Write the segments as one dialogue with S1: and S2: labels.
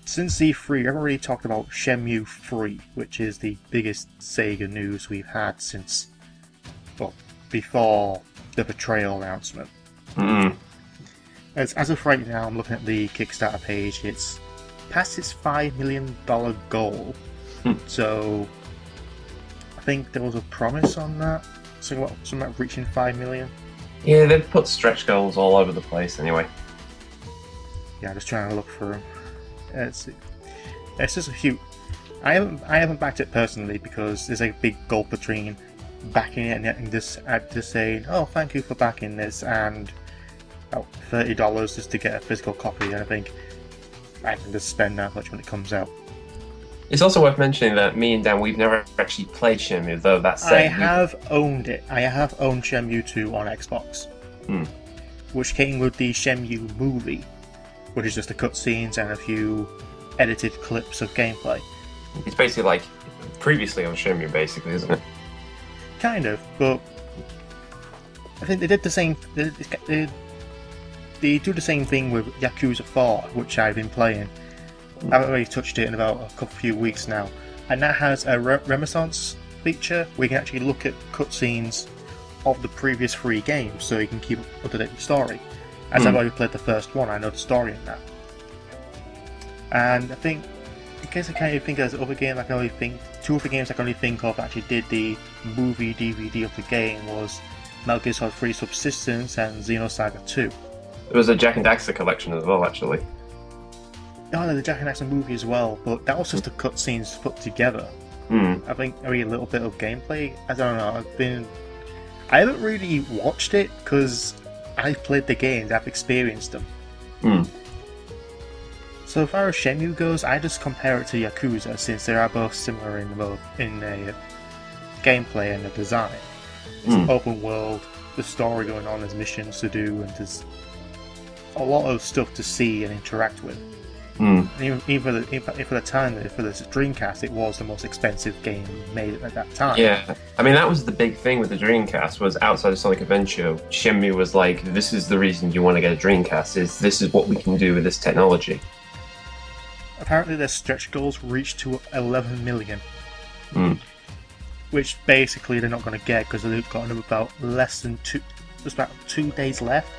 S1: since Z3, I've already talked about Shenmue 3, which is the biggest Sega news we've had since, well, before the Betrayal announcement. As of right now, I'm looking at the Kickstarter page, it's past its $5 million goal. So, I think there was a promise on that, something about reaching 5 million.
S2: Yeah, they've put stretch goals all over the place anyway.
S1: Yeah, I'm just trying to look for them. It's just a huge. I haven't backed it personally because there's a big gulf between backing it and just saying, "Oh, thank you for backing this," and about $30 just to get a physical copy. And I think I can just spend that much when it comes out.
S2: It's also worth mentioning that me and Dan, we've never actually played Shenmue, though. That said,
S1: I have owned it. I have owned Shenmue 2 on Xbox, which came with the Shenmue movie, which is just the cutscenes and a few edited clips of gameplay.
S2: It's basically like previously on Shenmue, basically, isn't it?
S1: Kind of, but I think they did the same. They do the same thing with Yakuza 4, which I've been playing. I haven't really touched it in about a few weeks now, and that has a Renaissance feature where you can actually look at cutscenes of the previous 3 games, so you can keep up to date with the story. As I've already played the first one, I know the story in that. And I think, in case I can't even think of other game, I can only think two other games I can only think of that actually did the movie DVD of the game was Metal Gear Solid 3 Subsistence and Xenosaga 2.
S2: There was a Jak and Daxter collection as well, actually.
S1: Oh, there's the Jak and Daxter movie as well, but that was just the cutscenes put together. I think maybe a little bit of gameplay. I don't know. I haven't really watched it because I've played the games, I've experienced them. So far as Shenmue goes, I just compare it to Yakuza since they are both similar in the gameplay and the design. It's open world, the story going on, there's missions to do, and there's a lot of stuff to see and interact with. Even for the time, for the Dreamcast, it was the most expensive game made at that time.
S2: Yeah, I mean that was the big thing with the Dreamcast, was outside of Sonic Adventure, Shenmue was like, this is the reason you want to get a Dreamcast, this is what we can do with this technology.
S1: Apparently their stretch goals reached to 11 million. Which basically they're not going to get because they've got about just about 2 days left,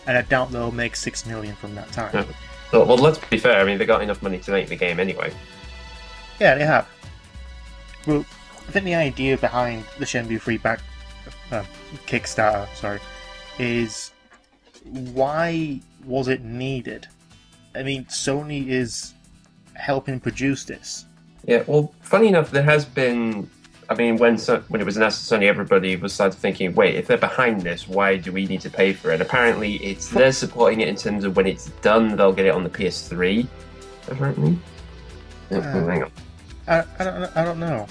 S1: and I doubt they'll make 6 million from that time.
S2: Yeah. Well, let's be fair, I mean, they got enough money to make the game anyway.
S1: Yeah, they have. Well, I think the idea behind the Shenmue 3 Kickstarter, is why was it needed? I mean, Sony is helping produce this.
S2: Yeah, well, funny enough, there has been... I mean, when it was announced to Sony, everybody was started thinking, wait, if they're behind this, why do we need to pay for it? Apparently, they're supporting it in terms of when it's done, they'll get it on the PS3, apparently. Hang on.
S1: I don't know.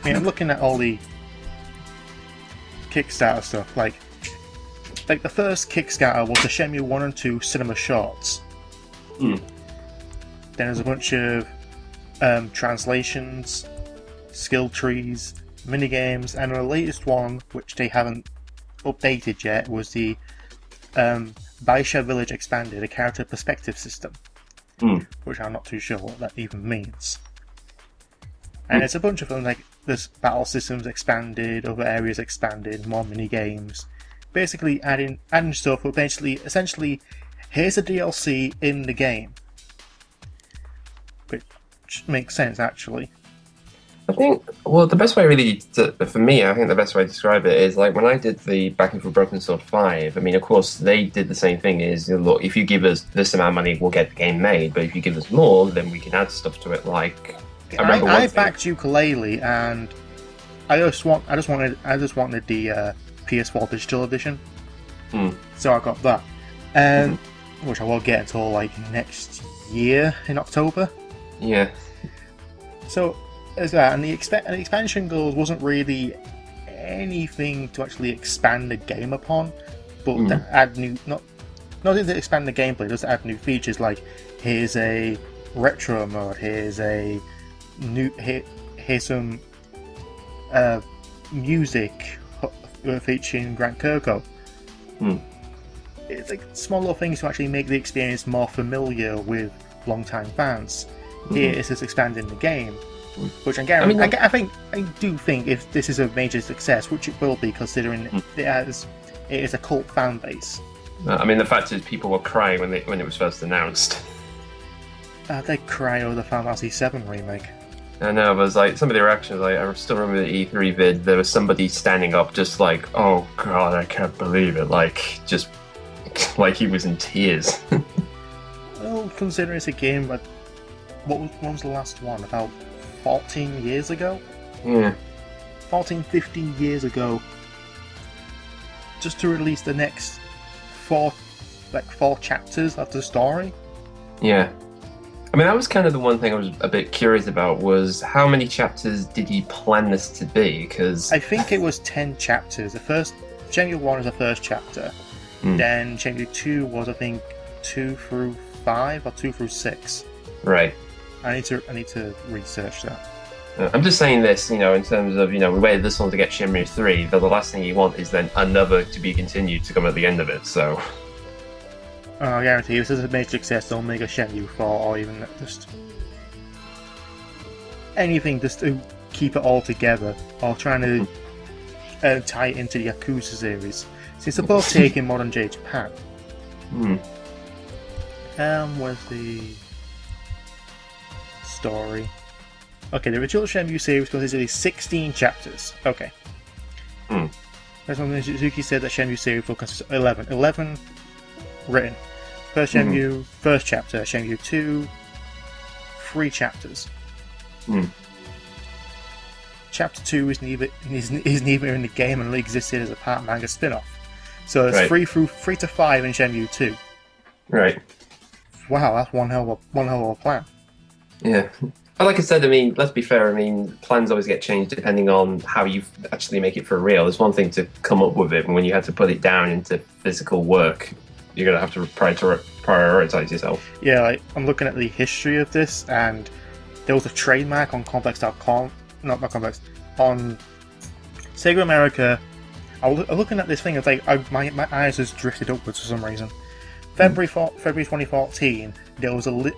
S1: I mean, I'm looking at all the Kickstarter stuff, like the first Kickstarter was the Shenmue 1 and 2 cinema shorts. Then there's a bunch of translations, skill trees, minigames, and the latest one, which they haven't updated yet, was the Baisha Village Expanded, a character perspective system, which I'm not too sure what that even means. And it's a bunch of them, like there's battle systems expanded, other areas expanded, more minigames, basically adding stuff, but essentially, here's a DLC in the game, which makes sense actually.
S2: I think, well, the best way really, for me, I think the best way to describe it is like when I did the Back and Forth Broken Sword 5, I mean, of course, they did the same thing is, look, if you give us this amount of money, we'll get the game made, but if you give us more, then we can add stuff to it, like...
S1: I backed Yooka-Laylee, and I just wanted the PS4 Digital Edition, so I got that, which I won't get until like next year in October.
S2: Yeah. So...
S1: and the expansion goals wasn't really anything to actually expand the game upon, but to add new, not to expand the gameplay, just to add new features like here's a retro mode, here's some music featuring Grant Kirkhope. It's like small little things to actually make the experience more familiar with long-time fans. Here it's just expanding the game, which I do think if this is a major success, which it will be, considering it is a cult fan base.
S2: I mean, the fact is, people were crying when it was first announced.
S1: They cry over the Final Fantasy VII remake.
S2: I know, but it was like some of the reactions. Like, I still remember the E3 vid. There was somebody standing up, just like, "Oh God, I can't believe it!" Like, just like he was in tears.
S1: Well, considering it's a game, but when was the last one? About 14 years ago?
S2: Yeah.
S1: 14, 15 years ago. Just to release the next four chapters of the story?
S2: Yeah. I mean, that was kind of the one thing I was a bit curious about, was how many chapters did he plan this to be? Because
S1: I think it was 10 chapters. The first Shenmue 1 is the first chapter. Then Shenmue 2 was, I think, 2 through 5 or 2 through 6.
S2: Right.
S1: I need to research that.
S2: I'm just saying this, in terms of, we waited this long to get Shenmue 3, but the last thing you want is then another to be continued to come at the end of it, so...
S1: I guarantee you, if this is a major success, they'll make a Shenmue 4, or even just... anything just to keep it all together, or trying to tie it into the Yakuza series, since they're both taking modern-day Japan. Where's the story? Okay, the original Shenmue series consisted of 16 chapters. Okay. That's when Suzuki said that Shenmue series will consist of 11. 11 written. First Shenmue, first chapter. Shenmue 2, 3 chapters. Chapter 2 is neither in the game and existed as a part manga spin-off. So it's 3 to 5 in Shenmue 2.
S2: Right.
S1: Wow, that's one hell of a plan.
S2: Yeah. But like I said, I mean, let's be fair, I mean, plans always get changed depending on how you actually make it for real. It's one thing to come up with it, and when you have to put it down into physical work, you're going to have to prioritize yourself.
S1: Yeah, I'm looking at the history of this, and there was a trademark on Complex.com, not Complex, on Sega America. I was looking at this thing, it's like my eyes just drifted upwards for some reason. February 2014, there were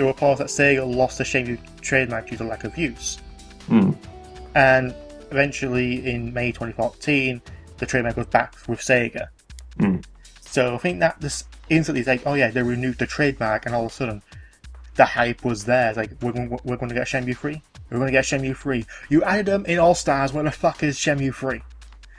S1: reports that Sega lost the Shenmue trademark due to lack of use. And eventually, in May 2014, the trademark was back with Sega. So I think that this instantly is like, oh yeah, they renewed the trademark, and all of a sudden, the hype was there. It's like, we're going to get Shenmue 3? We're going to get Shenmue 3. You added them in All-Stars, where the fuck is Shenmue 3?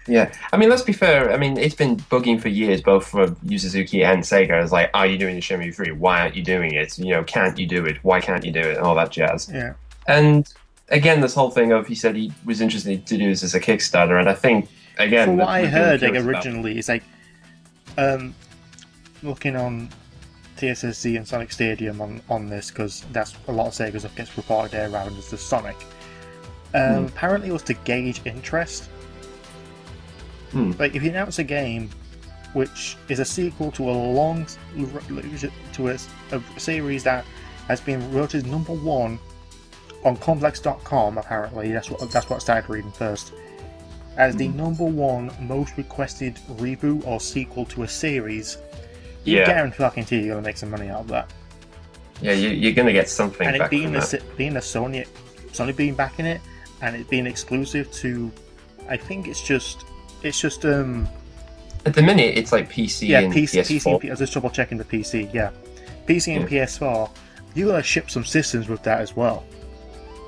S2: Yeah, I mean, let's be fair. I mean, it's been bugging for years, both for Yu Suzuki and Sega. It's like, are you doing the Shenmue 3? Why aren't you doing it? Can't you do it? Why can't you do it? And all that jazz.
S1: Yeah.
S2: And again, this whole thing of, he said he was interested to do this as a Kickstarter, and I think, again...
S1: From what I heard, originally, it's like, looking on TSSC and Sonic Stadium on this, because that's a lot of Sega's that gets reported there around as the Sonic. Apparently it was to gauge interest. Like, if you announce a game which is a sequel to a series that has been voted #1 on Complex.com, apparently that's what I started reading first, as the #1 most requested reboot or sequel to a series, you guarantee you're gonna make some money out of that.
S2: Yeah, you're gonna get something. And
S1: it being a Sony being back in it, and it being exclusive to, I think it's just
S2: at the minute it's like PC and PS4.
S1: I was just double checking the PC. Yeah, PC and PS4. You're gonna ship some systems with that as well.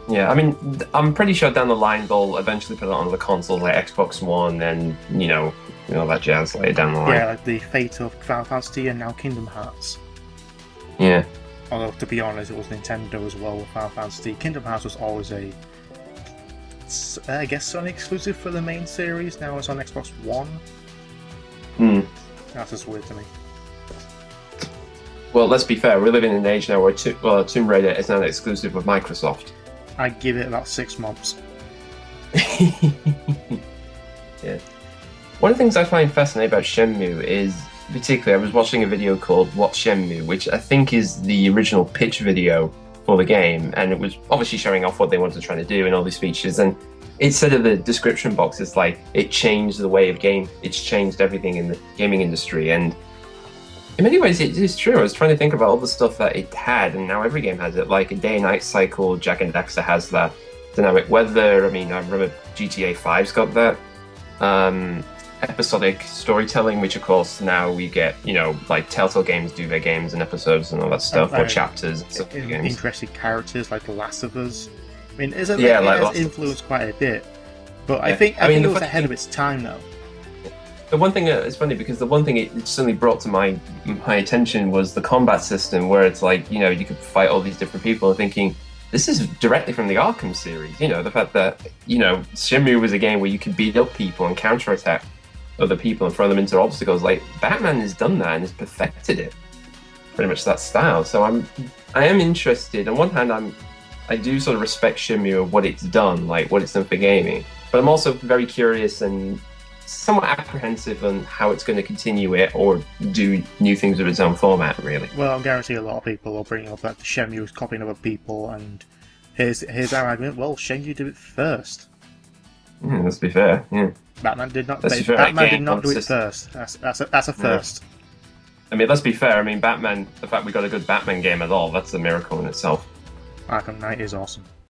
S2: Yeah, I mean, I'm pretty sure down the line they'll eventually put it on the consoles like Xbox One and that jazz later down the line.
S1: Yeah, like the fate of Final Fantasy and now Kingdom Hearts.
S2: Yeah.
S1: Although, to be honest, it was Nintendo as well with Final Fantasy. Kingdom Hearts was always I guess Sony exclusive for the main series. Now it's on Xbox One. That's just weird to me.
S2: Well, let's be fair. We're living in an age now where Tomb Raider is now exclusive with Microsoft.
S1: I'd give it about 6 months.
S2: Yeah. One of the things I find fascinating about Shenmue is, particularly, I was watching a video called What's Shenmue, which I think is the original pitch video for the game, and it was obviously showing off what they wanted to try to do and all these features, and it said in the description box, it's like, it changed the way of game, it's changed everything in the gaming industry, and in many ways, it is true. I was trying to think about all the stuff that it had, and now every game has it. Like a day and night cycle, Jack and Daxter has that. Dynamic weather. I mean, I remember GTA 5's got that. Episodic storytelling, which of course now we get, you know, like Telltale games do their games and episodes and all that stuff, or chapters and stuff.
S1: Interesting characters like The Last of Us. I mean, it has influenced quite a bit, but I think it was ahead of its time though.
S2: The one thing it's funny because the one thing it suddenly brought to my attention was the combat system, where it's like, you know, you could fight all these different people, and thinking, this is directly from the Arkham series. You know, the fact that, you know, Shenmue was a game where you could beat up people and counterattack other people and throw them into obstacles. Like, Batman has done that and has perfected it, pretty much that style. So I am interested. On one hand, I do sort of respect Shenmue of what it's done, like what it's done for gaming, but I'm also very curious and somewhat apprehensive on how it's going to continue it or do new things with its own format, really.
S1: Well, I guarantee a lot of people will bring up that Shenmue is copying other people, and here's our argument. Well, Shenmue did it first.
S2: Let's be fair. Yeah.
S1: Batman did not. Batman did not do it first. That's a first.
S2: I mean, let's be fair. I mean, Batman. The fact we got a good Batman game at all—that's a miracle in itself.
S1: Arkham Knight is awesome.